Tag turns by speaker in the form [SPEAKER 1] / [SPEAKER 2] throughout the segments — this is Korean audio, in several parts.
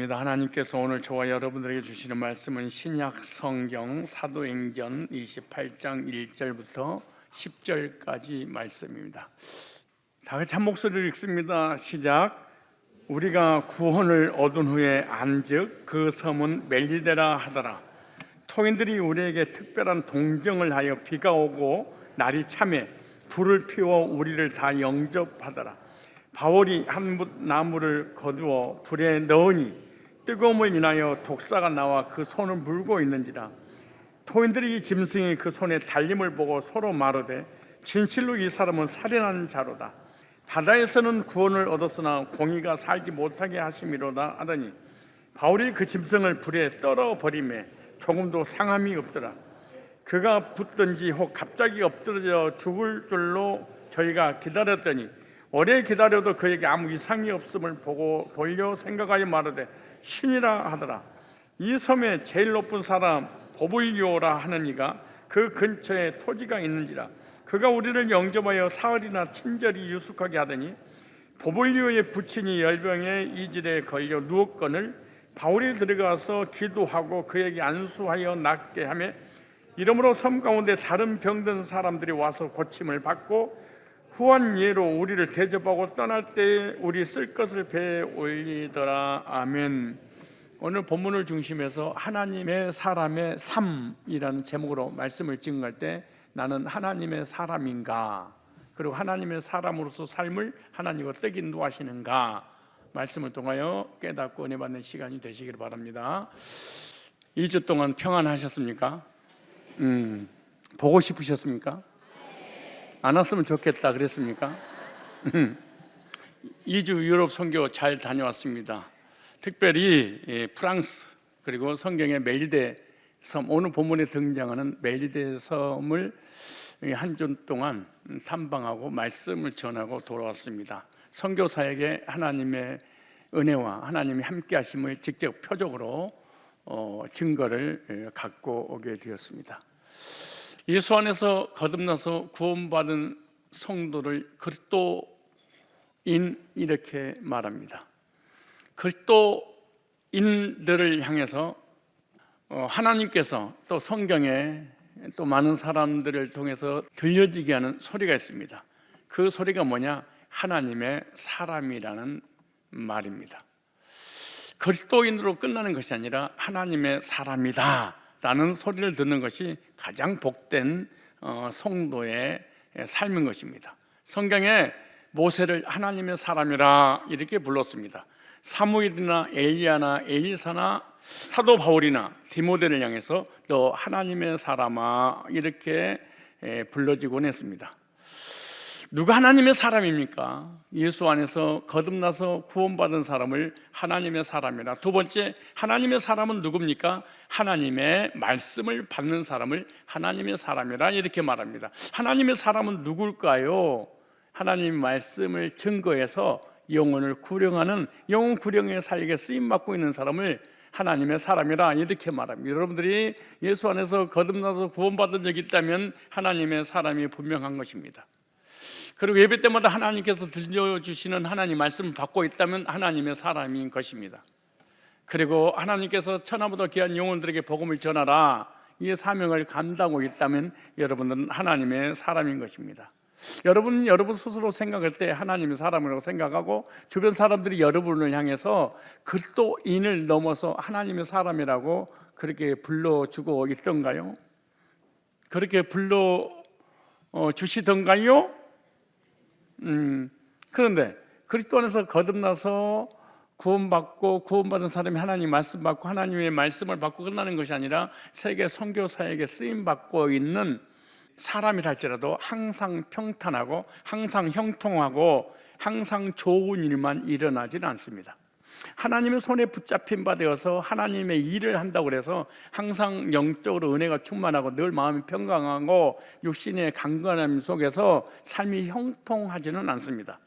[SPEAKER 1] 반갑습니다. 하나님께서 오늘 저와 여러분들에게 주시는 말씀은 신약 성경 사도행전 28장 1절부터 10절까지 말씀입니다. 다 같이 한 목소리로 읽습니다. 시작. 우리가 구원을 얻은 후에 안즉 그 섬은 멜리데라 하더라. 토인들이 우리에게 특별한 동정을 하여 비가 오고 날이 참해 불을 피워 우리를 다 영접하더라. 바울이 한 뭇 나무를 거두어 불에 넣으니 뜨거움을 인하여 독사가 나와 그 손을 물고 있는지라. 토인들이 이 짐승이 그 손에 달림을 보고 서로 말하되 진실로 이 사람은 살인한 자로다. 바다에서는 구원을 얻었으나 공의가 살지 못하게 하심이로다 하더니 바울이 그 짐승을 불에 떨어 버리매 조금도 상함이 없더라. 그가 붙든지 혹 갑자기 엎드러져 죽을 줄로 저희가 기다렸더니 오래 기다려도 그에게 아무 이상이 없음을 보고 돌려 생각하여 말하되 신이라 하더라. 이 섬에 제일 높은 사람 보블리오라 하는 이가 그 근처에 토지가 있는지라. 그가 우리를 영접하여 사흘이나 친절히 유숙하게 하더니 보블리오의 부친이 열병의 이질에 걸려 누웠거늘 바울이 들어가서 기도하고 그에게 안수하여 낫게 하며 이러므로 섬 가운데 다른 병든 사람들이 와서 고침을 받고 후한 예로 우리를 대접하고 떠날 때에 우리 쓸 것을 배에 올리더라. 아멘. 오늘 본문을 중심해서 하나님의 사람의 삶이라는 제목으로 말씀을 증거할 때 나는 하나님의 사람인가, 그리고 하나님의 사람으로서 삶을 하나님과 어떻게 인도하시는가 말씀을 통하여 깨닫고 은혜 받는 시간이 되시길 바랍니다. 2주 동안 평안하셨습니까? 보고 싶으셨습니까? 안 왔으면 좋겠다 그랬습니까? 2주 유럽 선교 잘 다녀왔습니다. 특별히 프랑스 그리고 성경의 멜리데 섬, 오늘 본문에 등장하는 멜리데 섬을 한 주 동안 탐방하고 말씀을 전하고 돌아왔습니다. 선교사에게 하나님의 은혜와 하나님이 함께 하심을 직접 표적으로 증거를 갖고 오게 되었습니다. 예수 안에서 거듭나서 구원받은 성도를 그리스도인 이렇게 말합니다. 그리스도인들을 향해서 하나님께서 또 성경에 또 많은 사람들을 통해서 들려지게 하는 소리가 있습니다. 그 소리가 뭐냐? 하나님의 사람이라는 말입니다. 그리스도인으로 끝나는 것이 아니라 하나님의 사람이다 라는 소리를 듣는 것이 가장 복된 성도의 삶인 것입니다. 성경에 모세를 하나님의 사람이라 이렇게 불렀습니다. 사무엘이나 엘리야나 엘리사나 사도 바울이나 디모데를 향해서 너 하나님의 사람아 이렇게 불러지곤 했습니다. 누가 하나님의 사람입니까? 예수 안에서 거듭나서 구원받은 사람을 하나님의 사람이라. 두 번째, 하나님의 사람은 누굽니까? 하나님의 말씀을 받는 사람을 하나님의 사람이라 이렇게 말합니다. 하나님의 사람은 누굴까요? 하나님 말씀을 증거해서 영혼을 구령하는 영혼 구령의 사역에 쓰임받고 있는 사람을 하나님의 사람이라 이렇게 말합니다. 여러분들이 예수 안에서 거듭나서 구원받은 적이 있다면 하나님의 사람이 분명한 것입니다. 그리고 예배 때마다 하나님께서 들려주시는 하나님 말씀을 받고 있다면 하나님의 사람인 것입니다. 그리고 하나님께서 천하보다 귀한 영혼들에게 복음을 전하라 이 사명을 감당하고 있다면 여러분들은 하나님의 사람인 것입니다. 여러분 스스로 생각할 때 하나님의 사람이라고 생각하고 주변 사람들이 여러분을 향해서 그리스도인을 넘어서 하나님의 사람이라고 그렇게 불러주고 있던가요? 그렇게 불러주시던가요? 그런데 그리스도 안에서 거듭나서 구원받고 구원받은 사람이 하나님 말씀 받고 하나님의 말씀을 받고 끝나는 것이 아니라 세계 선교사에게 쓰임받고 있는 사람이라 할지라도 항상 평탄하고 항상 형통하고 항상 좋은 일만 일어나지는 않습니다. 하나님의 손에 붙잡힌 바 되어서 하나님의 일을 한다고 해서 항상 영적으로 은혜가 충만하고 늘 마음이 평강하고 육신의 강건함 속에서 삶이 형통하지는 않습니다.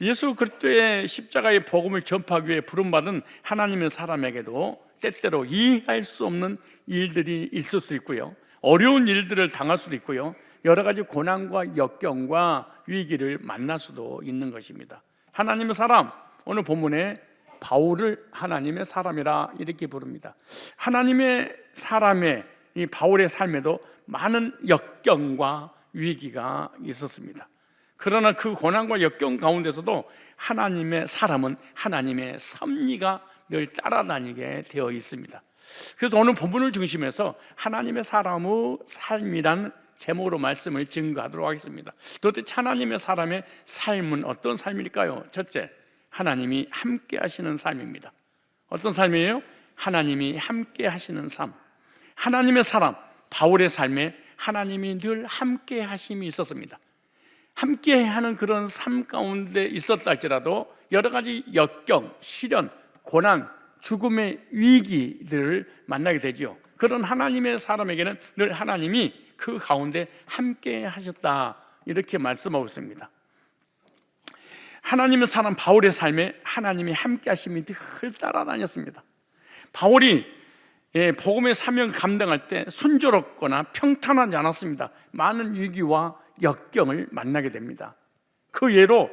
[SPEAKER 1] 예수 그리스도의 십자가의 복음을 전파하기 위해 부름받은 하나님의 사람에게도 때때로 이해할 수 없는 일들이 있을 수 있고요, 어려운 일들을 당할 수도 있고요, 여러 가지 고난과 역경과 위기를 만날 수도 있는 것입니다. 하나님의 사람, 오늘 본문에 바울을 하나님의 사람이라 이렇게 부릅니다. 하나님의 사람의 이 바울의 삶에도 많은 역경과 위기가 있었습니다. 그러나 그 고난과 역경 가운데서도 하나님의 사람은 하나님의 섭리가 늘 따라다니게 되어 있습니다. 그래서 오늘 본문을 중심해서 하나님의 사람의 삶이란 제목으로 말씀을 증거하도록 하겠습니다. 도대체 하나님의 사람의 삶은 어떤 삶일까요? 첫째, 하나님이 함께 하시는 삶입니다. 어떤 삶이에요? 하나님이 함께 하시는 삶. 하나님의 사람 바울의 삶에 하나님이 늘 함께 하심이 있었습니다. 함께 하는 그런 삶 가운데 있었다 할지라도 여러 가지 역경, 시련, 고난, 죽음의 위기들을 만나게 되죠. 그런 하나님의 사람에게는 늘 하나님이 그 가운데 함께 하셨다 이렇게 말씀하고 있습니다. 하나님의 사람 바울의 삶에 하나님이 함께 하심이 늘 따라다녔습니다. 바울이 복음의 사명을 감당할 때 순조롭거나 평탄하지 않았습니다. 많은 위기와 역경을 만나게 됩니다. 그 예로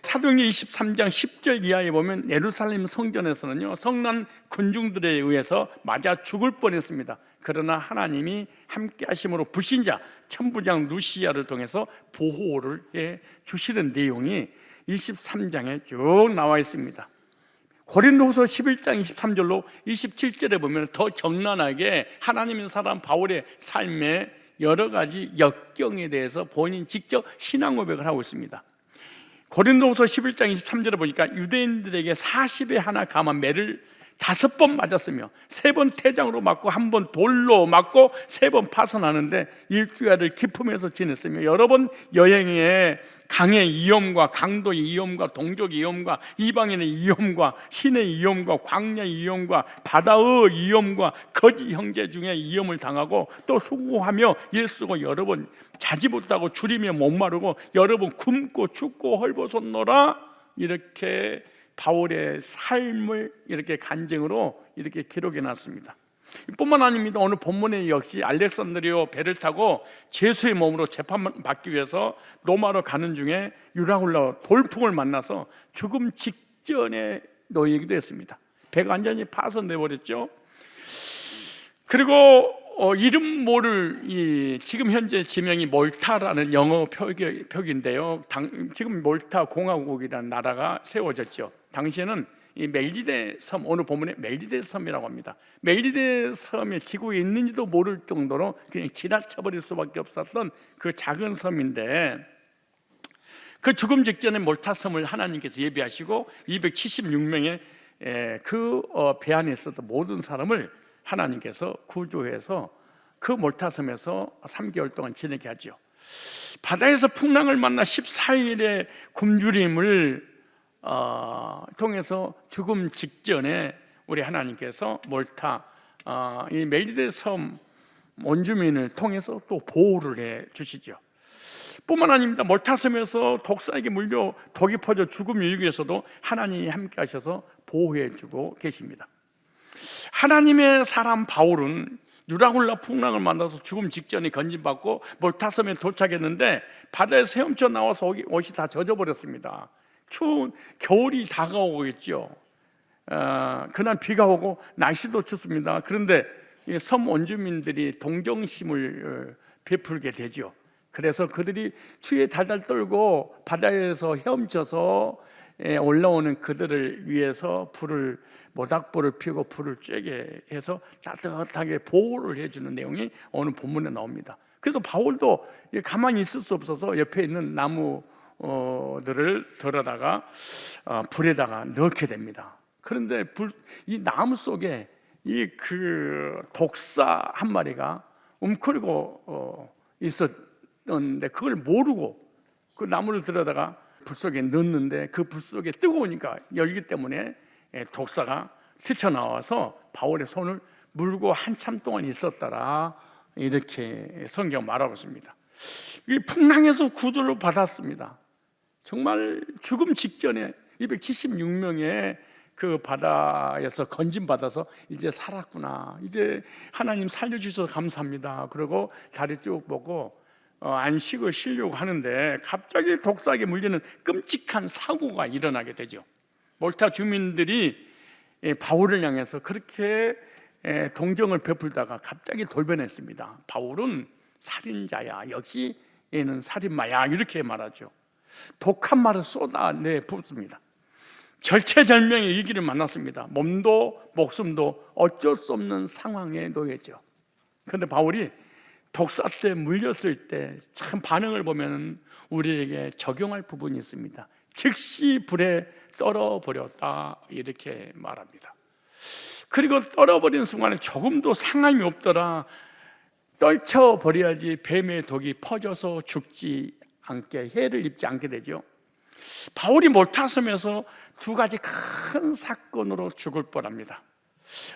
[SPEAKER 1] 사도행전 23장 10절 이하에 보면 예루살렘 성전에서는요, 성난 군중들에 의해서 맞아 죽을 뻔했습니다. 그러나 하나님이 함께 하심으로 불신자 천부장 루시아를 통해서 보호를 해 주시는 내용이 23장에 쭉 나와 있습니다. 고린도후서 11장 23절로 27절에 보면 더 적나라하게 하나님의 사람 바울의 삶의 여러 가지 역경에 대해서 본인 직접 신앙 고백을 하고 있습니다. 고린도후서 11장 23절에 보니까 유대인들에게 40에 하나 감한 매를 5번 맞았으며 3번 태장으로 맞고 1번 돌로 맞고 3번 파선하는데 일주일을 기품에서 지냈으며 여러 번 여행에 강의 위험과 강도의 위험과 동족의 위험과 이방인의 위험과 신의 위험과 광야의 위험과 바다의 위험과 거짓 형제 중에 위험을 당하고 또 수고하며 일쓰고 여러 번 자지 못하고 줄이며 목마르고 여러 번 굶고 춥고 헐벗었노라. 이렇게 바울의 삶을 이렇게 간증으로 이렇게 기록해 놨습니다. 뿐만 아닙니다. 오늘 본문에 역시 알렉산드리아 배를 타고 제수의 몸으로 재판받기 위해서 로마로 가는 중에 유라굴라 돌풍을 만나서 죽음 직전에 놓이기도 했습니다. 배가 완전히 파손돼 버렸죠. 그리고 이름 모를 지금 현재 지명이 몰타라는 영어 표기인데요. 지금 몰타 공화국이라는 나라가 세워졌죠. 당시에는 이 멜리데 섬, 오늘 본문에 멜리데 섬이라고 합니다. 멜리데 섬에 지구에 있는지도 모를 정도로 그냥 지나쳐버릴 수밖에 없었던 그 작은 섬인데, 그 죽음 직전에 몰타 섬을 하나님께서 예비하시고 276명의 그 배 안에 있었던 모든 사람을 하나님께서 구조해서 그 몰타 섬에서 3개월 동안 지내게 하죠. 바다에서 풍랑을 만나 14일의 굶주림을 통해서 죽음 직전에 우리 하나님께서 몰타 이 멜리데 섬 원주민을 통해서 또 보호를 해 주시죠. 뿐만 아닙니다. 몰타 섬에서 독사에게 물려 독이 퍼져 죽음 위기에서도 하나님이 함께 하셔서 보호해 주고 계십니다. 하나님의 사람 바울은 유라굴라 풍랑을 만나서 죽음 직전에 건진받고 몰타 섬에 도착했는데 바다에서 헤엄쳐 나와서 옷이 다 젖어버렸습니다. 추운 겨울이 다가오겠죠. 그날 비가 오고 날씨도 춥습니다. 그런데 섬 원주민들이 동정심을 베풀게 되죠. 그래서 그들이 추위에 달달 떨고 바다에서 헤엄쳐서 올라오는 그들을 위해서 모닥불을 피우고 불을 쬐게 해서 따뜻하게 보호를 해주는 내용이 오늘 본문에 나옵니다. 그래서 바울도 가만히 있을 수 없어서 옆에 있는 나무들을 들어다가 불에다가 넣게 됩니다. 그런데 이 나무 속에 그 독사 한 마리가 움크리고 있었는데 그걸 모르고 그 나무를 들어다가 불 속에 넣는데 그 불 속에 뜨거우니까 열기 때문에 독사가 튀쳐나와서 바울의 손을 물고 한참 동안 있었더라. 이렇게 성경 말하고 있습니다. 이 풍랑에서 구조를 받았습니다. 정말 죽음 직전에 276명의 그 바다에서 건진받아서 이제 살았구나, 이제 하나님 살려주셔서 감사합니다. 그리고 다리 쭉 뻗고 안식을 쉬려고 하는데 갑자기 독사에게 물리는 끔찍한 사고가 일어나게 되죠. 몰타 주민들이 바울을 향해서 그렇게 동정을 베풀다가 갑자기 돌변했습니다. 바울은 살인자야, 역시 얘는 살인마야, 이렇게 말하죠. 독한 말을 쏟아내 붓습니다. 절체절명의 위기를 만났습니다. 몸도 목숨도 어쩔 수 없는 상황에 놓였죠. 그런데 바울이 독사 때 물렸을 때 참 반응을 보면 우리에게 적용할 부분이 있습니다. 즉시 불에 떨어버렸다, 이렇게 말합니다. 그리고 떨어버린 순간에 조금도 상함이 없더라. 떨쳐버려야지 뱀의 독이 퍼져서 죽지 않게, 해를 입지 않게 되죠. 바울이 몰타섬에서 두 가지 큰 사건으로 죽을 뻔합니다.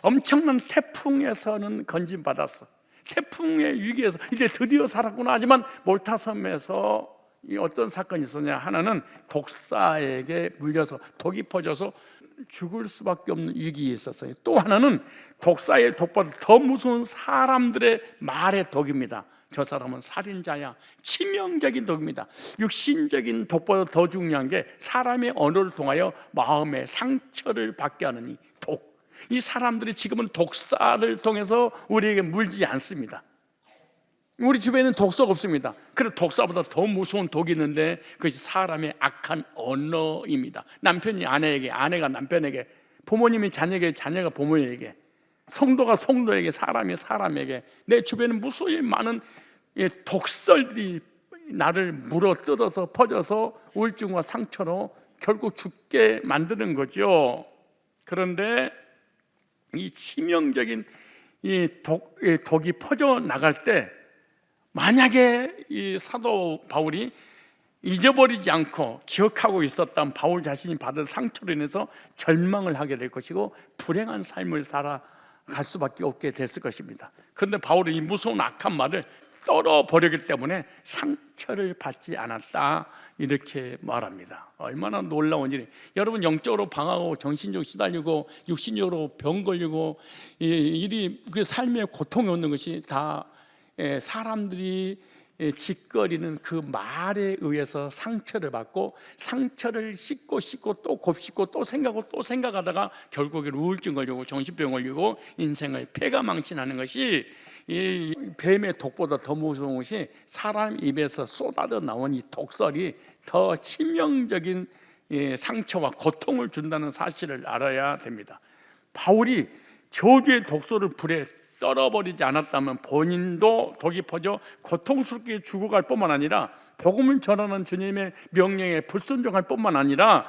[SPEAKER 1] 엄청난 태풍에서는 건진받았어. 태풍의 위기에서 이제 드디어 살았구나. 하지만 몰타섬에서 어떤 사건이 있었냐, 하나는 독사에게 물려서 독이 퍼져서 죽을 수밖에 없는 위기에 있었어요. 또 하나는 독사의 독보다 더 무서운 사람들의 말의 독입니다. 저 사람은 살인자야, 치명적인 독입니다. 육신적인 독보다 더 중요한 게 사람의 언어를 통하여 마음의 상처를 받게 하는 이 독. 이 사람들이 지금은 독사를 통해서 우리에게 물지 않습니다. 우리 주변에는 독사가 없습니다. 그래서 독사보다 더 무서운 독이 있는데 그것이 사람의 악한 언어입니다. 남편이 아내에게, 아내가 남편에게, 부모님이 자녀에게, 자녀가 부모에게, 성도가 성도에게, 사람이 사람에게, 내 주변에 무수히 많은 독설들이 나를 물어뜯어서 퍼져서 우울증과 상처로 결국 죽게 만드는 거죠. 그런데 이 치명적인 이 독이 퍼져 나갈 때 만약에 이 사도 바울이 잊어버리지 않고 기억하고 있었다면 바울 자신이 받은 상처로 인해서 절망을 하게 될 것이고 불행한 삶을 살아갈 수밖에 없게 됐을 것입니다. 그런데 바울은 이 무서운 악한 말을 떨어버렸기 때문에 상처를 받지 않았다, 이렇게 말합니다. 얼마나 놀라운 일이. 여러분, 영적으로 방황하고 정신적으로 시달리고 육신적으로 병 걸리고 일이 그 삶에 고통이 오는 것이 다 사람들이 짓거리는 그 말에 의해서 상처를 받고 상처를 씻고 또 곱씹고 또 생각하고 또 생각하다가 결국에 우울증 걸리고 정신병 걸리고 인생을 패가망신하는 것이 이 뱀의 독보다 더 무서운 것이 사람 입에서 쏟아져 나온 이 독설이 더 치명적인 상처와 고통을 준다는 사실을 알아야 됩니다. 바울이 저주의 독소를 불에 떨어버리지 않았다면 본인도 독이 퍼져 고통스럽게 죽어갈 뿐만 아니라 복음을 전하는 주님의 명령에 불순종할 뿐만 아니라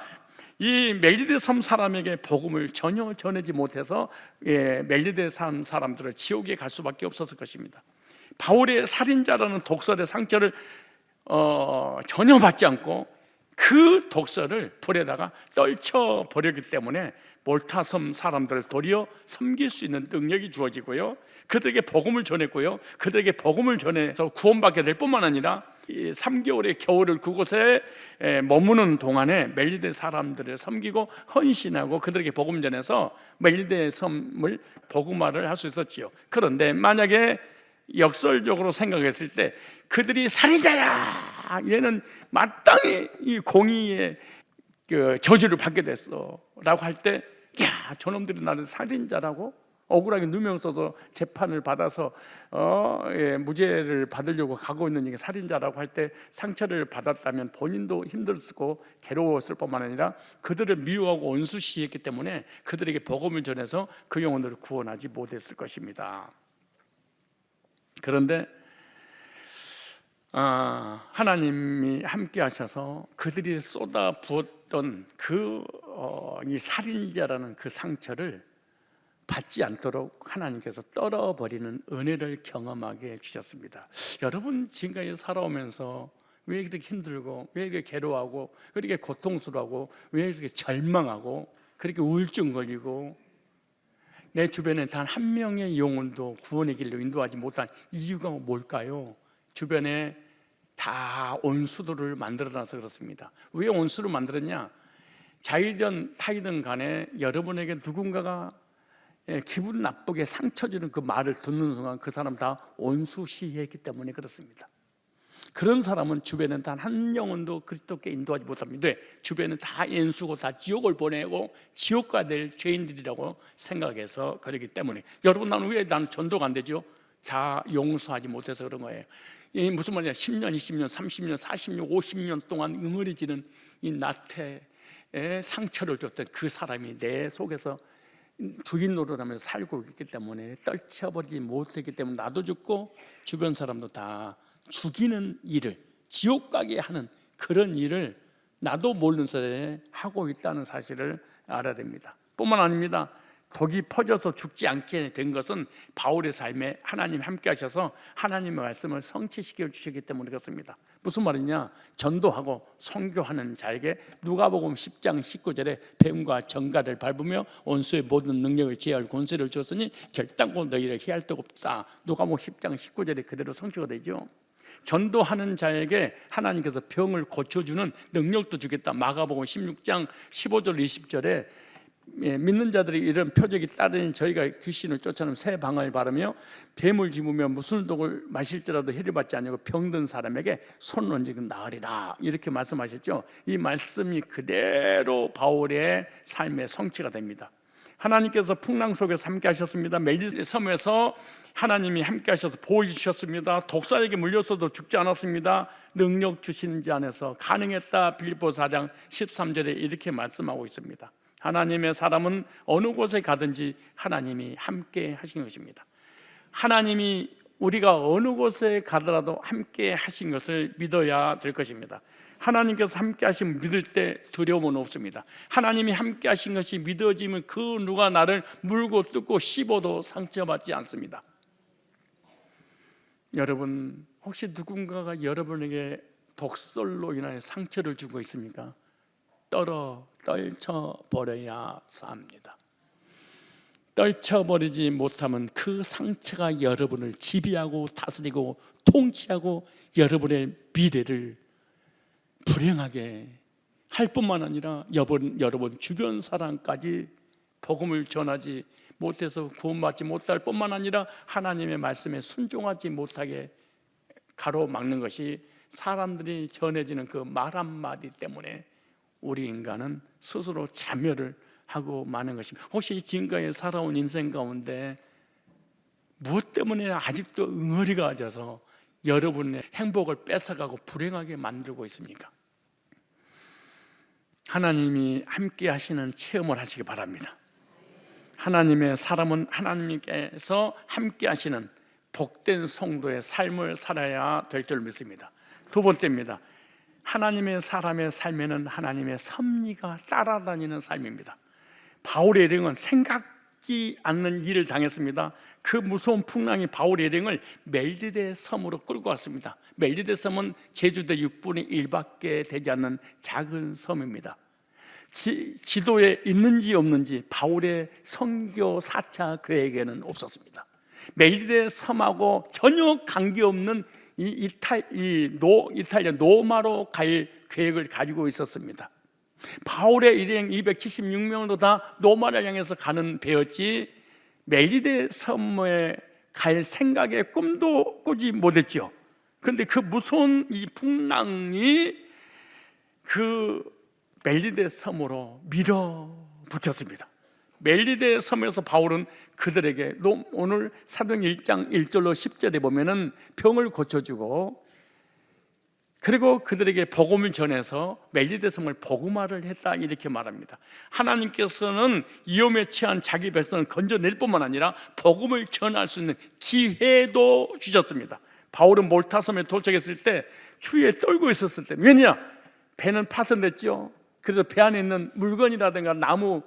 [SPEAKER 1] 이 멜리데 섬 사람에게 복음을 전혀 전하지 못해서 멜리데 섬 사람들을 지옥에 갈 수밖에 없었을 것입니다. 바울의 살인자라는 독설의 상처를 전혀 받지 않고 그 독설을 불에다가 떨쳐버렸기 때문에 몰타섬 사람들을 도리어 섬길 수 있는 능력이 주어지고요, 그들에게 복음을 전했고요, 그들에게 복음을 전해서 구원받게 될 뿐만 아니라 3개월의 겨울을 그곳에 머무는 동안에 멜리데 사람들을 섬기고 헌신하고 그들에게 복음 전해서 멜리데 섬을 복음화를 할 수 있었지요. 그런데 만약에 역설적으로 생각했을 때 그들이 살인자야, 얘는 마땅히 이 공의의 그 저주를 받게 됐어 라고 할 때, 야, 저놈들이 나를 살인자라고 억울하게 누명 써서 재판을 받아서 무죄를 받으려고 가고 있는 이게 살인자라고 할 때 상처를 받았다면 본인도 힘들었고 괴로웠을 뿐만 아니라 그들을 미워하고 온수시했기 때문에 그들에게 복음을 전해서 그 영혼들을 구원하지 못했을 것입니다. 그런데 하나님이 함께 하셔서 그들이 쏟아 부었던 이 살인자라는 그 상처를 받지 않도록 하나님께서 떨어버리는 은혜를 경험하게 주셨습니다. 여러분, 지금까지 살아오면서 왜 이렇게 힘들고 왜 이렇게 괴로워하고 왜 이렇게 고통스러워하고 왜 이렇게 절망하고 그렇게 우울증 걸리고 내 주변에 단 한 명의 영혼도 구원의 길로 인도하지 못한 이유가 뭘까요? 주변에 다 온수들을 만들어놔서 그렇습니다. 왜 온수를 만들었냐? 자이든 타이든 간에 여러분에게 누군가가 기분 나쁘게 상처 주는 그 말을 듣는 순간 그 사람 다 온수시했기 때문에 그렇습니다. 그런 사람은 주변에 단 한 영혼도 그리스도께 인도하지 못합니다. 왜? 주변은 다 연수고 다 지옥을 보내고 지옥 가야 될 죄인들이라고 생각해서 그러기 때문에. 여러분, 나는 왜 나는 전도가 안 되죠? 다 용서하지 못해서 그런 거예요. 이 무슨 말이냐? 10년, 20년, 30년, 40년, 50년 동안 응어리지는 이 나태에 상처를 줬던 그 사람이 내 속에서 주인 노릇하면서 살고 있기 때문에 떨쳐버리지 못했기 때문에 나도 죽고 주변 사람도 다 죽이는 일을, 지옥 가게 하는 그런 일을 나도 모르는 사이에 하고 있다는 사실을 알아야 됩니다. 뿐만 아닙니다. 독이 퍼져서 죽지 않게 된 것은 바울의 삶에 하나님이 함께 하셔서 하나님의 말씀을 성취시켜 주시기 때문에 그렇습니다. 무슨 말이냐? 전도하고 선교하는 자에게 누가복음 10장 19절에 뱀과 정갈을 밟으며 원수의 모든 능력을 제어할 권세를 주었으니 결단코 너희를 해할 데가 없다. 누가복음 10장 19절에 그대로 성취가 되죠. 전도하는 자에게 하나님께서 병을 고쳐주는 능력도 주겠다. 마가복음 16장 15절 20절에 믿는 자들이 이런 표적이 따르니 저희가 귀신을 쫓아내면 새 방을 바르며 뱀을 집으며 무슨 독을 마실지라도 해를 받지 아니하고 병든 사람에게 손을 얹으면 나으리라, 이렇게 말씀하셨죠. 이 말씀이 그대로 바울의 삶의 성취가 됩니다. 하나님께서 풍랑 속에서 함께 하셨습니다. 멜리 섬에서 하나님이 함께 하셔서 보호 주셨습니다. 독사에게 물렸어도 죽지 않았습니다. 능력 주신 자 안에서 가능했다. 빌립보 4장 13절에 이렇게 말씀하고 있습니다. 하나님의 사람은 어느 곳에 가든지 하나님이 함께 하신 것입니다. 하나님이 우리가 어느 곳에 가더라도 함께 하신 것을 믿어야 될 것입니다. 하나님께서 함께 하시면 믿을 때 두려움은 없습니다. 하나님이 함께 하신 것이 믿어지면 그 누가 나를 물고 뜯고 씹어도 상처받지 않습니다. 여러분, 혹시 누군가가 여러분에게 독설로 인하여 상처를 주고 있습니까? 떨쳐버려야 삽니다. 떨쳐버리지 못하면 그 상처가 여러분을 지배하고 다스리고 통치하고 여러분의 미래를 불행하게 할 뿐만 아니라 여러분 주변 사람까지 복음을 전하지 못해서 구원받지 못할 뿐만 아니라 하나님의 말씀에 순종하지 못하게 가로막는 것이 사람들이 전해지는 그 말 한마디 때문에 우리 인간은 스스로 자멸을 하고 마는 것입니다. 혹시 지금까지 살아온 인생 가운데 무엇 때문에 아직도 응어리가 져서 여러분의 행복을 뺏어가고 불행하게 만들고 있습니까? 하나님이 함께 하시는 체험을 하시기 바랍니다. 하나님의 사람은 하나님께서 함께 하시는 복된 성도의 삶을 살아야 될 줄 믿습니다. 두 번째입니다. 하나님의 사람의 삶에는 하나님의 섭리가 따라다니는 삶입니다. 바울의 일행은 생각지 않는 일을 당했습니다. 그 무서운 풍랑이 바울의 일행을 멜리데 섬으로 끌고 왔습니다. 멜리데 섬은 제주도 6분의 1밖에 되지 않는 작은 섬입니다. 지도에 있는지 없는지 바울의 선교 4차 계획에는 없었습니다. 멜리데 섬하고 전혀 관계없는 이탈리아 로마로 갈 계획을 가지고 있었습니다. 바울의 일행 276명도 다 로마를 향해서 가는 배였지 멜리데 섬에 갈 생각에 꿈도 꾸지 못했죠. 그런데 그 무서운 이 풍랑이 그 멜리데 섬으로 밀어붙였습니다. 멜리데 섬에서 바울은 그들에게 오늘 사도행 1장 1절로 10절에 보면은 병을 고쳐주고 그리고 그들에게 복음을 전해서 멜리데 섬을 복음화를 했다, 이렇게 말합니다. 하나님께서는 위험에 처한 자기 백성을 건져낼 뿐만 아니라 복음을 전할 수 있는 기회도 주셨습니다. 바울은 몰타섬에 도착했을 때 추위에 떨고 있었을 때, 왜냐? 배는 파손됐죠. 그래서 배 안에 있는 물건이라든가 나무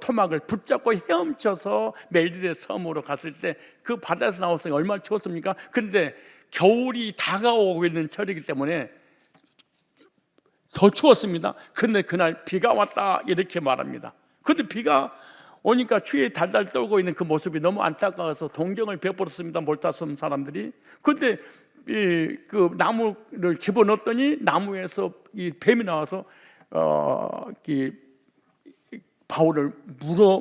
[SPEAKER 1] 토막을 붙잡고 헤엄쳐서 멜리데 섬으로 갔을 때 그 바다에서 나왔으니 얼마나 추웠습니까? 그런데 겨울이 다가오고 있는 철이기 때문에 더 추웠습니다. 그런데 그날 비가 왔다, 이렇게 말합니다. 그런데 비가 오니까 추위에 달달 떨고 있는 그 모습이 너무 안타까워서 동정을 베풀었습니다, 몰타섬 사람들이. 그런데 그 나무를 집어넣었더니 나무에서 이 뱀이 나와서 바울을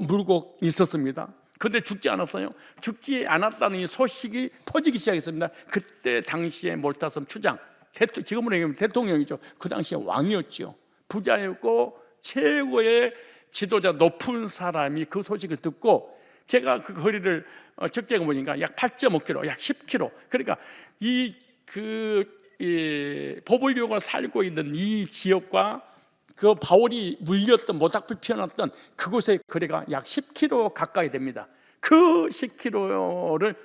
[SPEAKER 1] 물고 있었습니다. 그런데 죽지 않았어요. 죽지 않았다는 이 소식이 퍼지기 시작했습니다. 그때 당시에 몰타섬 추장 지금으로 얘기하면 대통령이죠. 그 당시에 왕이었죠. 부자였고 최고의 지도자 높은 사람이 그 소식을 듣고, 제가 그 거리를 측정해 보니까 약 8.5km, 약 10km. 그러니까 이 보블리오가 살고 있는 이 지역과 그 바울이 물렸던, 모닥불 피워놨던 그곳의 거리가 약 10km 가까이 됩니다. 그 10km를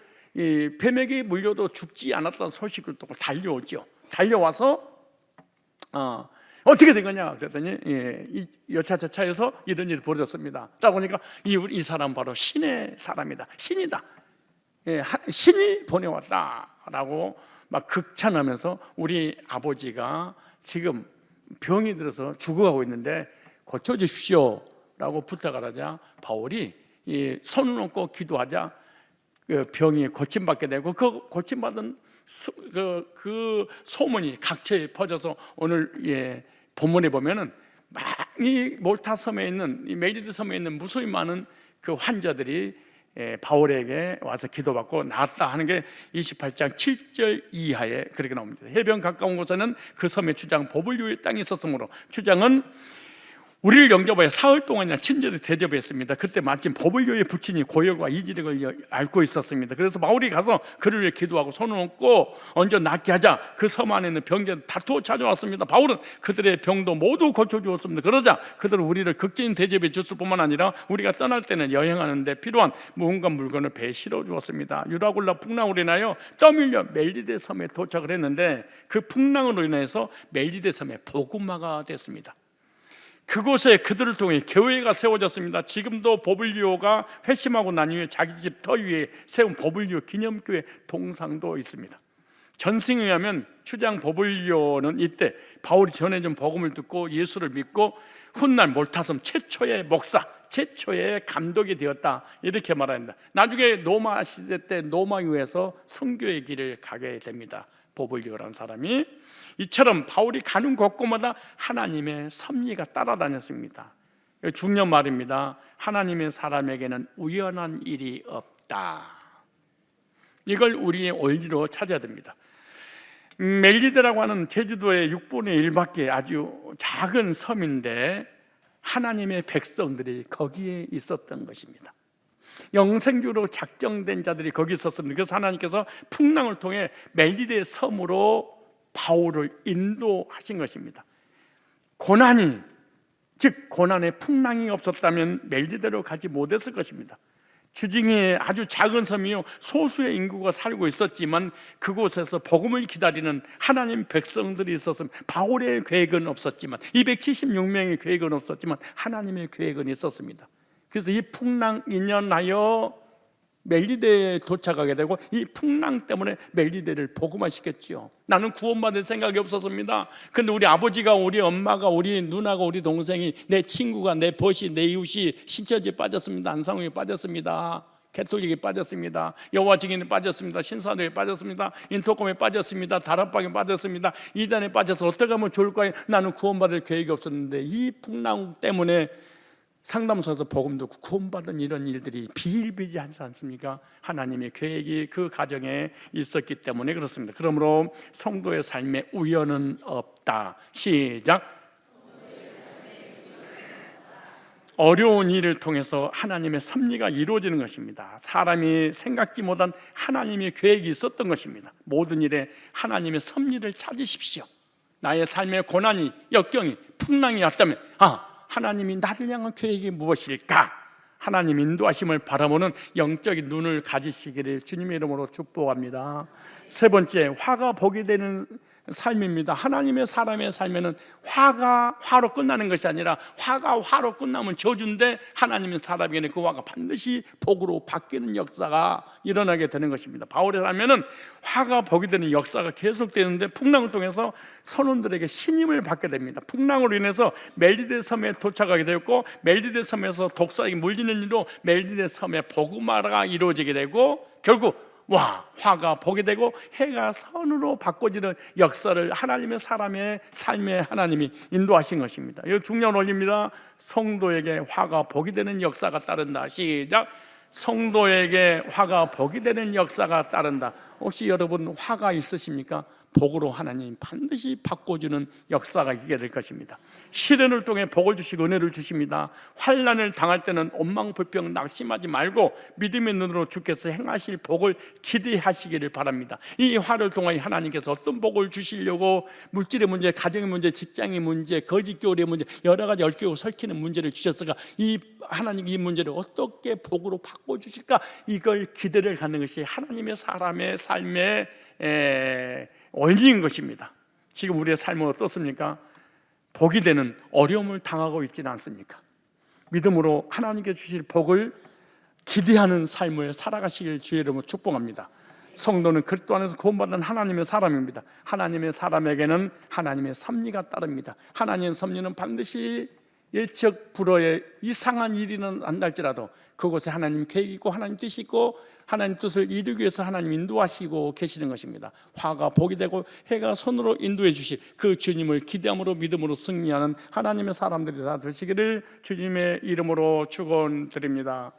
[SPEAKER 1] 뱀에게 물려도 죽지 않았다는 소식을 듣고 달려오죠. 달려와서 어떻게 된 거냐 그랬더니 이 여차저차해서 이런 일이 벌어졌습니다 라고 하니까 이 사람 바로 신의 사람이다, 신이다, 신이 보내왔다라고 막 극찬하면서 우리 아버지가 지금 병이 들어서 죽어가고 있는데 고쳐주십시오 라고 부탁을 하자 바울이 손을 얹고 기도하자 그 병이 고침받게 되고, 그 고침받은 그 소문이 각처에 퍼져서 오늘 본문에 보면은 이 몰타 섬에 있는, 이 멜리드 섬에 있는 무수히 많은 그 환자들이 바울에게 와서 기도받고 나았다 하는 게 28장 7절 이하에 그렇게 나옵니다. 해변 가까운 곳에는 그 섬의 주장 보블리오의 땅이 있었으므로 주장은 우리를 영접하여 사흘 동안이나 친절히 대접했습니다. 그때 마침 보블리오의 부친이 고열과 이지력을 앓고 있었습니다. 그래서 바울이 가서 그를 위해 기도하고 손을 얹고 언제 낫게 하자 그 섬 안에 있는 병자들 다투어 찾아왔습니다. 바울은 그들의 병도 모두 고쳐주었습니다. 그러자 그들은 우리를 극진히 대접해 줬을 뿐만 아니라 우리가 떠날 때는 여행하는데 필요한 무언가 물건을 배에 실어 주었습니다. 유라굴라 풍랑으로 인하여 떠밀려 멜리데 섬에 도착을 했는데 그 풍랑으로 인해서 멜리데 섬에 복음화가 됐습니다. 그곳에 그들을 통해 교회가 세워졌습니다. 지금도 보블리오가 회심하고 난 이후에 자기 집 터 위에 세운 보블리오 기념교회 동상도 있습니다. 전승에 의하면 추장 보블리오는 이때 바울이 전해준 복음을 듣고 예수를 믿고 훗날 몰타섬 최초의 목사, 최초의 감독이 되었다 이렇게 말합니다. 나중에 로마 시대 때 로마유에서 순교의 길을 가게 됩니다. 보블리오라는 사람이. 이처럼 바울이 가는 곳곳마다 하나님의 섭리가 따라다녔습니다. 중요한 말입니다. 하나님의 사람에게는 우연한 일이 없다. 이걸 우리의 원리로 찾아야 됩니다. 멜리데라고 하는 제주도의 6분의 1밖에 아주 작은 섬인데 하나님의 백성들이 거기에 있었던 것입니다. 영생주로 작정된 자들이 거기 있었습니다. 그래서 하나님께서 풍랑을 통해 멜리데 섬으로 바울을 인도하신 것입니다. 고난이, 즉 고난의 풍랑이 없었다면 멜리데로 가지 못했을 것입니다. 주징이의 아주 작은 섬이요 소수의 인구가 살고 있었지만 그곳에서 복음을 기다리는 하나님 백성들이 있었으면 바울의 계획은 없었지만 276명의 계획은 없었지만 하나님의 계획은 있었습니다. 그래서 이 풍랑 인연하여 멜리데에 도착하게 되고 이 풍랑 때문에 멜리데를 복음화시켰지요. 나는 구원받을 생각이 없었습니다. 근데 우리 아버지가, 우리 엄마가, 우리 누나가, 우리 동생이, 내 친구가, 내 벗이, 내 이웃이 신천지에 빠졌습니다. 안상우에 빠졌습니다. 캐톨릭에 빠졌습니다. 여호와 증인에 빠졌습니다. 신사도에 빠졌습니다. 인터콤에 빠졌습니다. 다락방에 빠졌습니다. 이단에 빠져서 어떻게 하면 좋을까요? 나는 구원받을 계획이 없었는데 이 풍랑 때문에 상담소에서 복음 듣고 구원받은 이런 일들이 비일비재하지 않습니까? 하나님의 계획이 그 가정에 있었기 때문에 그렇습니다. 그러므로 성도의 삶에 우연은 없다. 시작. 어려운 일을 통해서 하나님의 섭리가 이루어지는 것입니다. 사람이 생각지 못한 하나님의 계획이 있었던 것입니다. 모든 일에 하나님의 섭리를 찾으십시오. 나의 삶의 고난이, 역경이, 풍랑이 왔다면 하나님이 나를 향한 계획이 무엇일까? 하나님 인도하심을 바라보는 영적인 눈을 가지시기를 주님의 이름으로 축복합니다. 세 번째, 화가 복이 되는 삶입니다. 하나님의 사람의 삶에는 화가 화로 끝나는 것이 아니라 화가 화로 끝나면 저주인데 하나님의 사람에게는 그 화가 반드시 복으로 바뀌는 역사가 일어나게 되는 것입니다. 바울의 삶에는 화가 복이 되는 역사가 계속되는데 풍랑을 통해서 선원들에게 신임을 받게 됩니다. 풍랑으로 인해서 멜리데 섬에 도착하게 되었고 멜리데 섬에서 독사에게 물리는 일로 멜리데 섬에 복음화가 이루어지게 되고 결국 화가 복이 되고 해가 선으로 바꿔지는 역사를 하나님의 사람의 삶에 하나님이 인도하신 것입니다. 이거 중요한 원리입니다. 성도에게 화가 복이 되는 역사가 따른다. 시작. 성도에게 화가 복이 되는 역사가 따른다. 혹시 여러분 화가 있으십니까? 복으로 하나님 반드시 바꿔주는 역사가 있게 될 것입니다. 시련을 통해 복을 주시고 은혜를 주십니다. 환난을 당할 때는 원망불평 낙심하지 말고 믿음의 눈으로 주께서 행하실 복을 기대하시기를 바랍니다. 이 화를 통해 하나님께서 어떤 복을 주시려고 물질의 문제, 가정의 문제, 직장의 문제, 거짓교리의 문제, 여러 가지 얽히고 설키는 문제를 주셨을까? 이 하나님 이 문제를 어떻게 복으로 바꿔주실까? 이걸 기대를 갖는 것이 하나님의 사람의 삶의 원리인 것입니다. 지금 우리의 삶은 어떻습니까? 복이 되는 어려움을 당하고 있지는 않습니까? 믿음으로 하나님께 주실 복을 기대하는 삶을 살아가시길 주의 이름으로 축복합니다. 성도는 그리스도 안에서 구원받은 하나님의 사람입니다. 하나님의 사람에게는 하나님의 섭리가 따릅니다. 하나님의 섭리는 반드시 예측 불허의 이상한 일이는 안 날지라도 그곳에 하나님 계획이 있고 하나님 뜻이 있고 하나님 뜻을 이루기 위해서 하나님 인도하시고 계시는 것입니다. 화가 복이 되고 해가 손으로 인도해 주실 그 주님을 기대함으로 믿음으로 승리하는 하나님의 사람들이 다 되시기를 주님의 이름으로 축원드립니다.